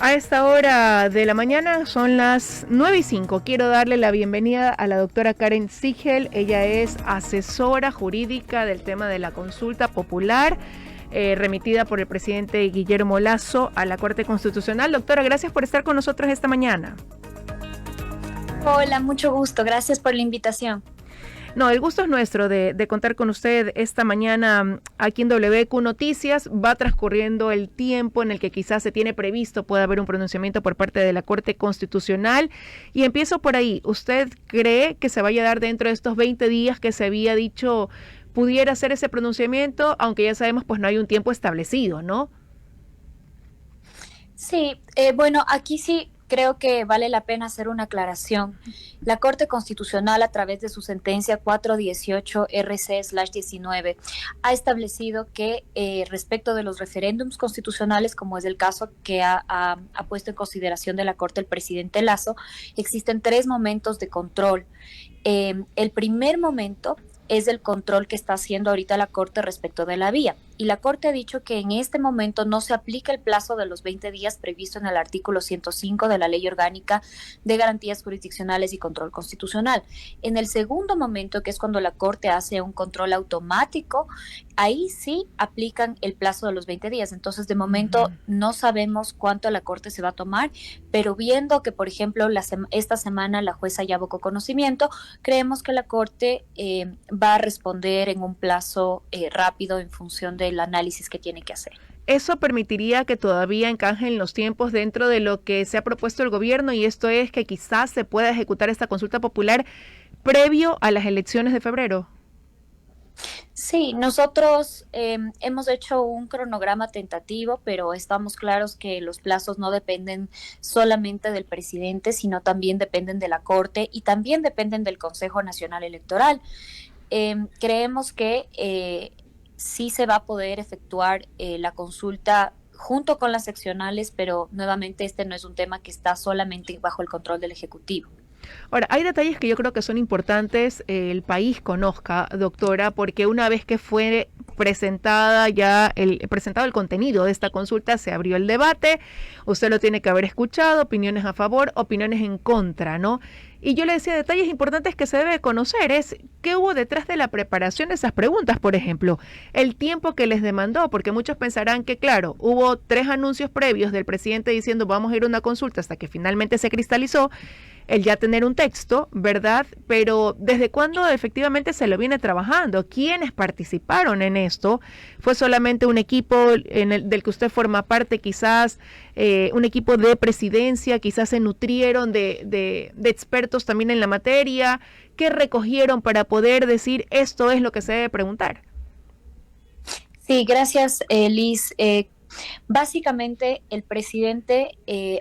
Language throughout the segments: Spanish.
A esta hora de la mañana son las 9:05. Quiero darle la bienvenida a la doctora Karen Siegel. Ella es asesora jurídica del tema de la consulta popular, remitida por el presidente Guillermo Lasso a la Corte Constitucional. Doctora, gracias por estar con nosotros esta mañana. Hola, mucho gusto. Gracias por la invitación. No, el gusto es nuestro de contar con usted esta mañana aquí en WQ Noticias. Va transcurriendo el tiempo en el que quizás se tiene previsto pueda haber un pronunciamiento por parte de la Corte Constitucional. Y empiezo por ahí. ¿Usted cree que se vaya a dar dentro de estos 20 días que se había dicho pudiera hacer ese pronunciamiento? Aunque ya sabemos, pues no hay un tiempo establecido, ¿no? Sí, bueno, aquí sí creo que vale la pena hacer una aclaración. La Corte Constitucional, a través de su sentencia 418 RC/19, ha establecido que respecto de los referéndums constitucionales, como es el caso que ha puesto en consideración de la Corte el presidente Lasso, existen 3 momentos de control. El primer momento es el control que está haciendo ahorita la Corte respecto de la vía. Y la Corte ha dicho que en este momento no se aplica el plazo de los 20 días previsto en el artículo 105 de la Ley Orgánica de Garantías Jurisdiccionales y Control Constitucional. En el segundo momento, que es cuando la Corte hace un control automático, ahí sí aplican el plazo de los 20 días. Entonces, de momento no sabemos cuánto la Corte se va a tomar, pero viendo que, por ejemplo, esta semana la jueza ya abocó conocimiento, creemos que la Corte va a responder en un plazo rápido en función del análisis que tiene que hacer. Eso permitiría que todavía encajen los tiempos dentro de lo que se ha propuesto el gobierno, y esto es que quizás se pueda ejecutar esta consulta popular previo a las elecciones de febrero. Sí, nosotros hemos hecho un cronograma tentativo, pero estamos claros que los plazos no dependen solamente del presidente, sino también dependen de la Corte y también dependen del Consejo Nacional Electoral. Creemos que sí se va a poder efectuar la consulta junto con las seccionales, pero nuevamente este no es un tema que está solamente bajo el control del Ejecutivo. Ahora, hay detalles que yo creo que son importantes el país conozca, doctora, porque una vez que fue presentado el contenido de esta consulta, se abrió el debate, usted lo tiene que haber escuchado, opiniones a favor, opiniones en contra, ¿no? Y yo le decía, detalles importantes que se debe conocer es qué hubo detrás de la preparación de esas preguntas, por ejemplo, el tiempo que les demandó, porque muchos pensarán que, claro, hubo 3 anuncios previos del presidente diciendo vamos a ir a una consulta hasta que finalmente se cristalizó el ya tener un texto, ¿verdad? Pero ¿desde cuándo efectivamente se lo viene trabajando? ¿Quiénes participaron en esto? ¿Fue solamente un equipo del que usted forma parte, quizás un equipo de presidencia, quizás se nutrieron de expertos también en la materia? ¿Qué recogieron para poder decir esto es lo que se debe preguntar? Sí, gracias, Liz. Básicamente, el presidente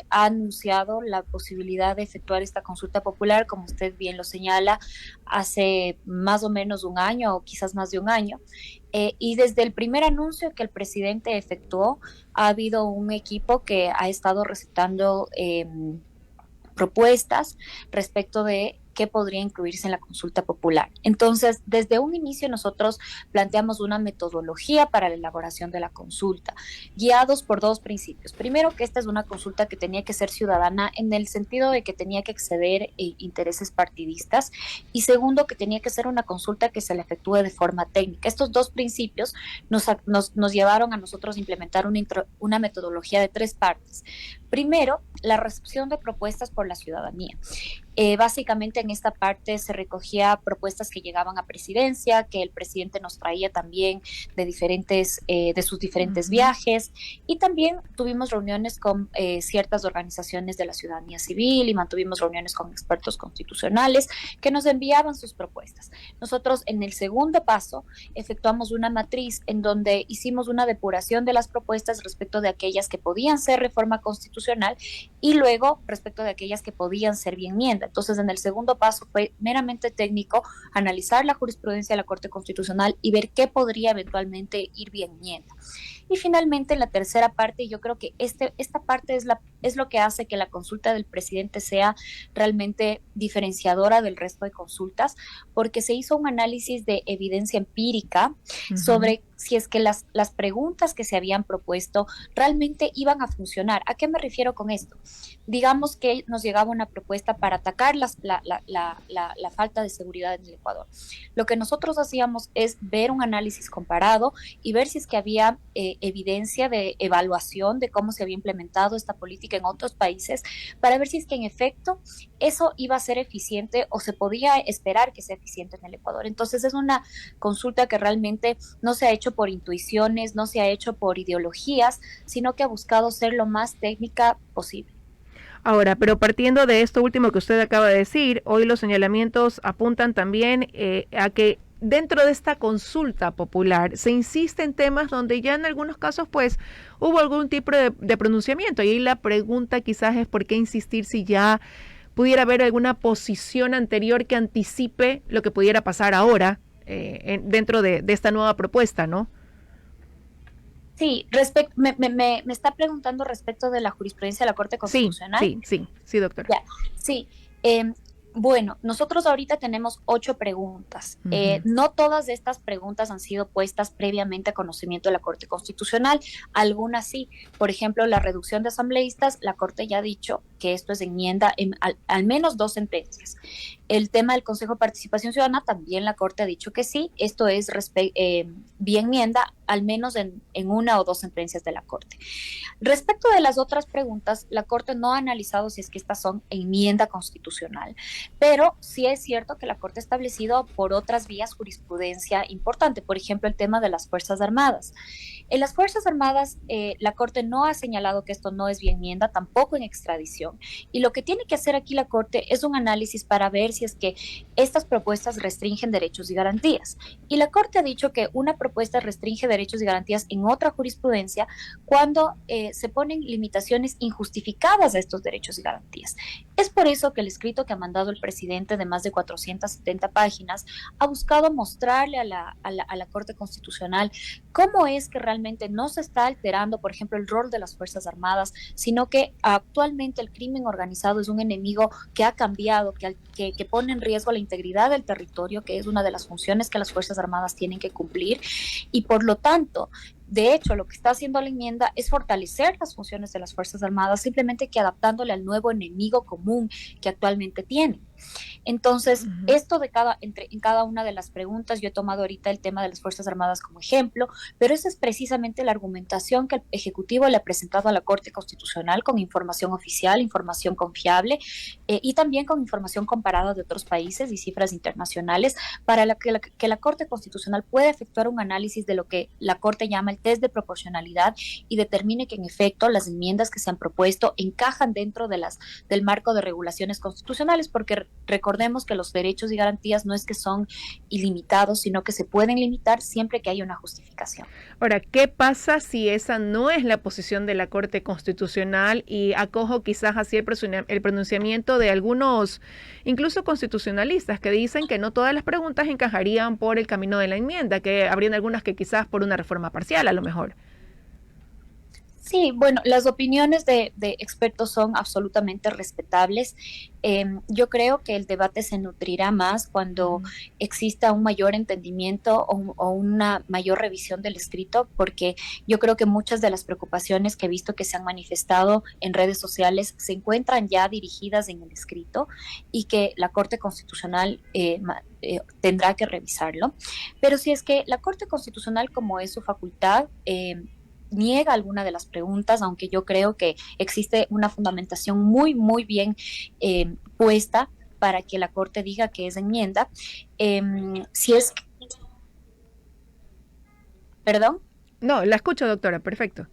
ha anunciado la posibilidad de efectuar esta consulta popular, como usted bien lo señala, hace más o menos un año o quizás más de un año. Y desde el primer anuncio que el presidente efectuó, ha habido un equipo que ha estado recetando propuestas respecto de qué podría incluirse en la consulta popular. Entonces, desde un inicio nosotros planteamos una metodología para la elaboración de la consulta, guiados por 2 principios. Primero, que esta es una consulta que tenía que ser ciudadana en el sentido de que tenía que exceder intereses partidistas, y segundo, que tenía que ser una consulta que se la efectúe de forma técnica. Estos 2 principios nos llevaron a nosotros a implementar una metodología de 3 partes. Primero, la recepción de propuestas por la ciudadanía. Básicamente en esta parte se recogía propuestas que llegaban a presidencia, que el presidente nos traía también de sus diferentes viajes, y también tuvimos reuniones con ciertas organizaciones de la ciudadanía civil y mantuvimos reuniones con expertos constitucionales que nos enviaban sus propuestas. Nosotros en el segundo paso efectuamos una matriz en donde hicimos una depuración de las propuestas respecto de aquellas que podían ser reforma constitucional y luego respecto de aquellas que podían ser vía enmienda. Entonces, en el segundo paso fue meramente técnico, analizar la jurisprudencia de la Corte Constitucional y ver qué podría eventualmente ir vía enmienda. Y finalmente, la tercera parte, yo creo que esta parte es lo que hace que la consulta del presidente sea realmente diferenciadora del resto de consultas, porque se hizo un análisis de evidencia empírica sobre si es que las preguntas que se habían propuesto realmente iban a funcionar. ¿A qué me refiero con esto? Digamos que nos llegaba una propuesta para atacar la falta de seguridad en el Ecuador. Lo que nosotros hacíamos es ver un análisis comparado y ver si es que había evidencia de evaluación de cómo se había implementado esta política en otros países, para ver si es que en efecto eso iba a ser eficiente o se podía esperar que sea eficiente en el Ecuador. Entonces es una consulta que realmente no se ha hecho por intuiciones, no se ha hecho por ideologías, sino que ha buscado ser lo más técnica posible. Ahora, pero partiendo de esto último que usted acaba de decir, hoy los señalamientos apuntan también a que dentro de esta consulta popular se insiste en temas donde ya en algunos casos pues hubo algún tipo de pronunciamiento, y ahí la pregunta quizás es por qué insistir si ya pudiera haber alguna posición anterior que anticipe lo que pudiera pasar ahora dentro de esta nueva propuesta, ¿no? Sí, me está preguntando respecto de la jurisprudencia de la Corte Constitucional. Sí, doctora. Ya, sí. Bueno, nosotros ahorita tenemos 8 preguntas. No todas estas preguntas han sido puestas previamente a conocimiento de la Corte Constitucional. Algunas sí. Por ejemplo, la reducción de asambleístas, la Corte ya ha dicho que esto es enmienda en al menos 2 sentencias. El tema del Consejo de Participación Ciudadana, también la Corte ha dicho que sí. Esto es vía enmienda, al menos en 1 o 2 sentencias de la Corte. Respecto de las otras preguntas, la Corte no ha analizado si es que estas son enmienda constitucional, pero sí es cierto que la Corte ha establecido por otras vías jurisprudencia importante, por ejemplo, el tema de las Fuerzas Armadas. En las Fuerzas Armadas, la Corte no ha señalado que esto no es vía enmienda, tampoco en extradición, y lo que tiene que hacer aquí la Corte es un análisis para ver si es que estas propuestas restringen derechos y garantías. Y la Corte ha dicho que una propuesta restringe derechos y garantías en otra jurisprudencia cuando se ponen limitaciones injustificadas a estos derechos y garantías. Es por eso que el escrito que ha mandado el presidente de más de 470 páginas ha buscado mostrarle a la Corte Constitucional cómo es que realmente no se está alterando, por ejemplo, el rol de las Fuerzas Armadas, sino que actualmente el crimen organizado es un enemigo que ha cambiado, que pone en riesgo la integridad del territorio, que es una de las funciones que las Fuerzas Armadas tienen que cumplir, y por lo tanto, de hecho, lo que está haciendo la enmienda es fortalecer las funciones de las Fuerzas Armadas, simplemente que adaptándole al nuevo enemigo común que actualmente tienen. Entonces, esto en cada una de las preguntas, yo he tomado ahorita el tema de las Fuerzas Armadas como ejemplo, pero esa es precisamente la argumentación que el Ejecutivo le ha presentado a la Corte Constitucional con información oficial, información confiable y también con información comparada de otros países y cifras internacionales para que la Corte Constitucional pueda efectuar un análisis de lo que la Corte llama el test de proporcionalidad y determine que en efecto las enmiendas que se han propuesto encajan dentro del marco de regulaciones constitucionales, porque recordemos que los derechos y garantías no es que son ilimitados, sino que se pueden limitar siempre que haya una justificación. Ahora, ¿qué pasa si esa no es la posición de la Corte Constitucional? Y acojo quizás así el pronunciamiento de algunos, incluso constitucionalistas, que dicen que no todas las preguntas encajarían por el camino de la enmienda, que habrían algunas que quizás por una reforma parcial a lo mejor. Sí, bueno, las opiniones de expertos son absolutamente respetables. Yo creo que el debate se nutrirá más cuando exista un mayor entendimiento o una mayor revisión del escrito, porque yo creo que muchas de las preocupaciones que he visto que se han manifestado en redes sociales se encuentran ya dirigidas en el escrito y que la Corte Constitucional tendrá que revisarlo. Pero si es que la Corte Constitucional, como es su facultad, niega alguna de las preguntas, aunque yo creo que existe una fundamentación muy, muy bien puesta para que la Corte diga que es enmienda. Si es... ¿Perdón? No, la escucho, doctora, perfecto.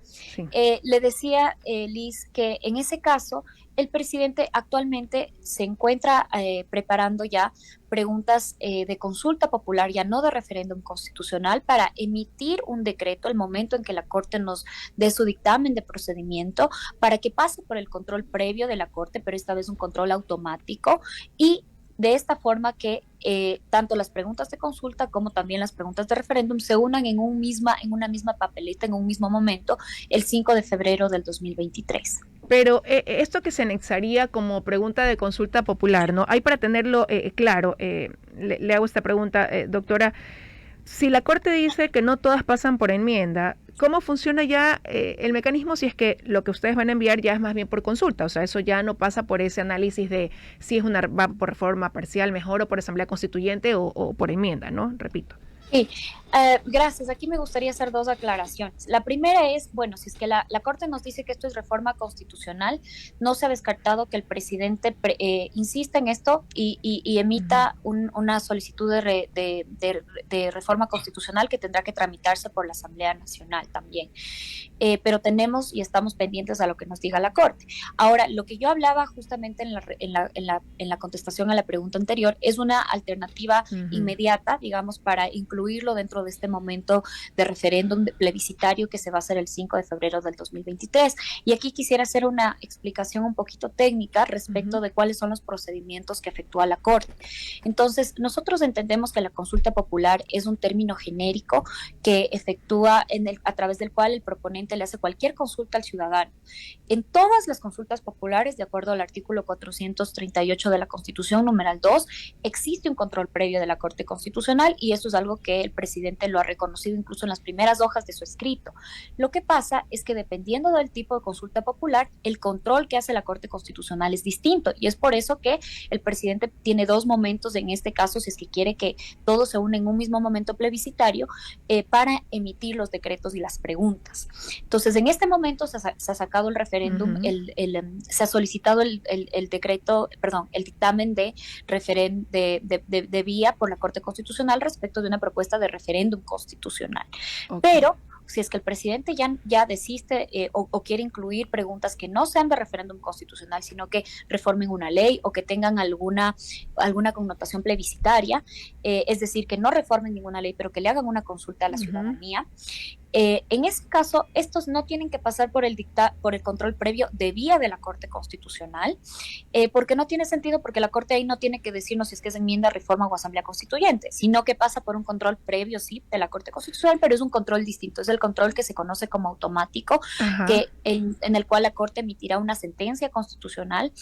Sí. Le decía, Liz, que en ese caso el presidente actualmente se encuentra preparando ya preguntas de consulta popular, ya no de referéndum constitucional, para emitir un decreto el momento en que la Corte nos dé su dictamen de procedimiento, para que pase por el control previo de la Corte, pero esta vez un control automático, y de esta forma que tanto las preguntas de consulta como también las preguntas de referéndum se unan en una misma papeleta, en un mismo momento, el 5 de febrero del 2023. Pero esto que se anexaría como pregunta de consulta popular, ¿no? Hay para tenerlo claro, le hago esta pregunta, doctora. Si la Corte dice que no todas pasan por enmienda, ¿cómo funciona ya el mecanismo si es que lo que ustedes van a enviar ya es más bien por consulta? O sea, eso ya no pasa por ese análisis de si va por reforma parcial mejor o por asamblea constituyente o por enmienda, ¿no? Repito. Sí, gracias. Aquí me gustaría hacer dos aclaraciones. La primera es, bueno, si es que la Corte nos dice que esto es reforma constitucional, no se ha descartado que el presidente insista en esto y emita una solicitud de reforma constitucional que tendrá que tramitarse por la Asamblea Nacional también. Pero tenemos y estamos pendientes a lo que nos diga la Corte. Ahora, lo que yo hablaba justamente en la contestación a la pregunta anterior es una alternativa inmediata, digamos, para incluirlo dentro de este momento de referéndum plebiscitario que se va a hacer el 5 de febrero del 2023. Y aquí quisiera hacer una explicación un poquito técnica respecto de cuáles son los procedimientos que efectúa la Corte. Entonces, nosotros entendemos que la consulta popular es un término genérico que efectúa a través del cual el proponente le hace cualquier consulta al ciudadano. En todas las consultas populares, de acuerdo al artículo 438 de la Constitución, numeral 2, existe un control previo de la Corte Constitucional y eso es algo que el presidente lo ha reconocido incluso en las primeras hojas de su escrito. Lo que pasa es que dependiendo del tipo de consulta popular, el control que hace la Corte Constitucional es distinto y es por eso que el presidente tiene dos momentos en este caso, si es que quiere que todo se une en un mismo momento plebiscitario, para emitir los decretos y las preguntas. Entonces, en este momento se ha sacado el referéndum, se ha solicitado el dictamen de vía por la Corte Constitucional respecto de una propuesta de referéndum constitucional. Okay. Pero si es que el presidente ya desiste o quiere incluir preguntas que no sean de referéndum constitucional, sino que reformen una ley o que tengan alguna connotación plebiscitaria, es decir, que no reformen ninguna ley, pero que le hagan una consulta a la ciudadanía, en ese caso, estos no tienen que pasar por el control previo de vía de la Corte Constitucional, porque no tiene sentido, porque la Corte ahí no tiene que decirnos si es que es enmienda, reforma o asamblea constituyente, sino que pasa por un control previo, sí, de la Corte Constitucional, pero es un control distinto, es el control que se conoce como automático, que en el cual la Corte emitirá una sentencia constitucional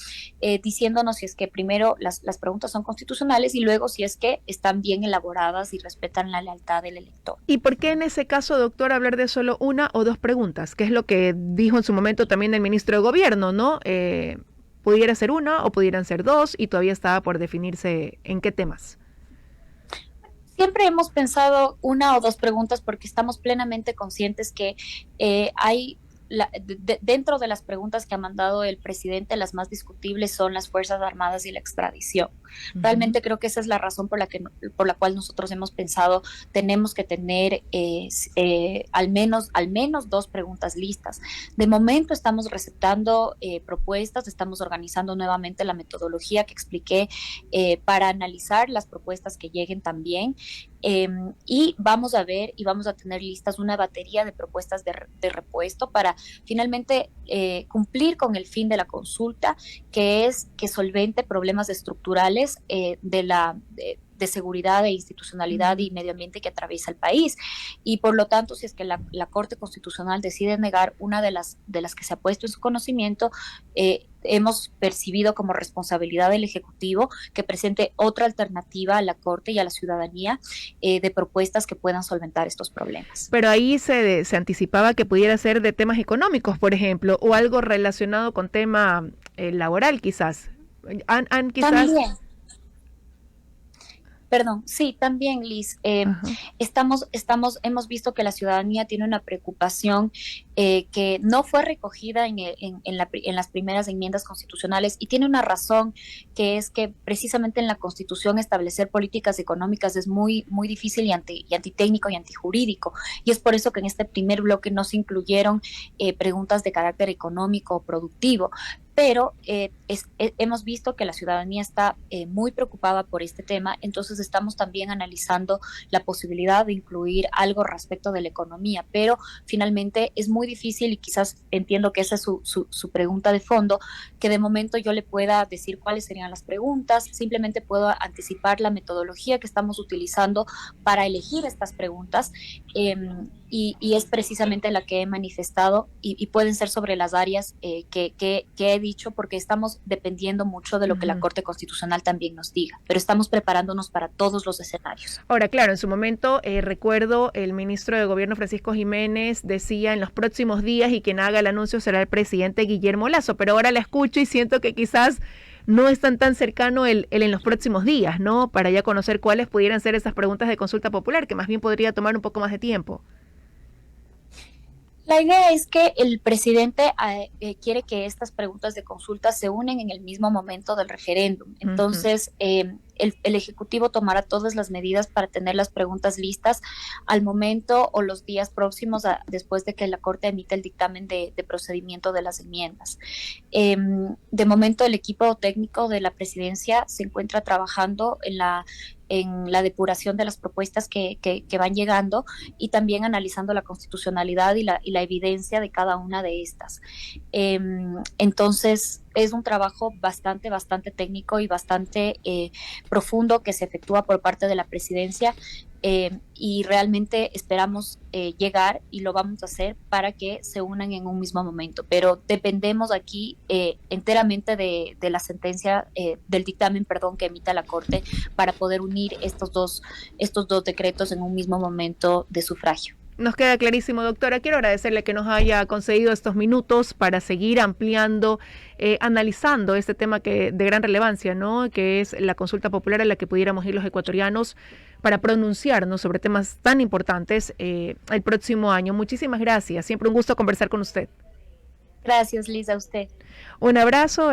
diciéndonos si es que primero las preguntas son constitucionales y luego si es que están bien elaboradas y respetan la lealtad del elector. ¿Y por qué en ese caso, doctora, hablar de solo una o dos preguntas, que es lo que dijo en su momento también el ministro de Gobierno, ¿no? Pudiera ser una o pudieran ser dos y todavía estaba por definirse en qué temas. Siempre hemos pensado una o dos preguntas porque estamos plenamente conscientes que hay dentro de las preguntas que ha mandado el presidente, las más discutibles son las Fuerzas Armadas y la extradición. Realmente creo que esa es la razón por la cual nosotros hemos pensado tenemos que tener al menos dos preguntas listas. De momento estamos receptando propuestas, estamos organizando nuevamente la metodología que expliqué para analizar las propuestas que lleguen también. Y vamos a ver y vamos a tener listas una batería de propuestas de repuesto para finalmente cumplir con el fin de la consulta, que es que solvente problemas estructurales de seguridad e institucionalidad y medio ambiente que atraviesa el país. Y por lo tanto, si es que la Corte Constitucional decide negar una de las que se ha puesto en su conocimiento, hemos percibido como responsabilidad del Ejecutivo que presente otra alternativa a la Corte y a la ciudadanía de propuestas que puedan solventar estos problemas. Pero ahí se anticipaba que pudiera ser de temas económicos, por ejemplo, o algo relacionado con tema laboral, quizás. Quizás... También. Perdón, sí, también, Liz. Hemos visto que la ciudadanía tiene una preocupación que no fue recogida en las primeras enmiendas constitucionales y tiene una razón, que es que precisamente en la Constitución establecer políticas económicas es muy, muy difícil y antitécnico y antijurídico. Y es por eso que en este primer bloque no se incluyeron preguntas de carácter económico o productivo. pero hemos visto que la ciudadanía está muy preocupada por este tema, entonces estamos también analizando la posibilidad de incluir algo respecto de la economía, pero finalmente es muy difícil y quizás entiendo que esa es su pregunta de fondo, que de momento yo le pueda decir cuáles serían las preguntas, simplemente puedo anticipar la metodología que estamos utilizando para elegir estas preguntas. Y es precisamente la que he manifestado y pueden ser sobre las áreas que he dicho, porque estamos dependiendo mucho de lo que la Corte Constitucional también nos diga, pero estamos preparándonos para todos los escenarios. Ahora, claro, en su momento recuerdo el ministro de Gobierno Francisco Jiménez decía en los próximos días y quien haga el anuncio será el presidente Guillermo Lasso, pero ahora la escucho y siento que quizás no es tan cercano el en los próximos días, ¿no? Para ya conocer cuáles pudieran ser esas preguntas de consulta popular, que más bien podría tomar un poco más de tiempo. La idea es que el presidente quiere que estas preguntas de consulta se unen en el mismo momento del referéndum. Entonces, el Ejecutivo tomará todas las medidas para tener las preguntas listas al momento o los días próximos después de que la Corte emita el dictamen de procedimiento de las enmiendas. De momento, el equipo técnico de la presidencia se encuentra trabajando en la depuración de las propuestas que van llegando y también analizando la constitucionalidad y la evidencia de cada una de estas. Entonces, es un trabajo bastante técnico y bastante profundo que se efectúa por parte de la presidencia. Y realmente esperamos llegar y lo vamos a hacer para que se unan en un mismo momento, pero dependemos aquí enteramente de la sentencia, del dictamen, perdón, que emita la Corte para poder unir estos dos decretos en un mismo momento de sufragio. Nos queda clarísimo, doctora. Quiero agradecerle que nos haya concedido estos minutos para seguir ampliando, analizando este tema de gran relevancia, ¿no? Que es la consulta popular a la que pudiéramos ir los ecuatorianos para pronunciarnos sobre temas tan importantes el próximo año. Muchísimas gracias. Siempre un gusto conversar con usted. Gracias, Lisa, a usted. Un abrazo.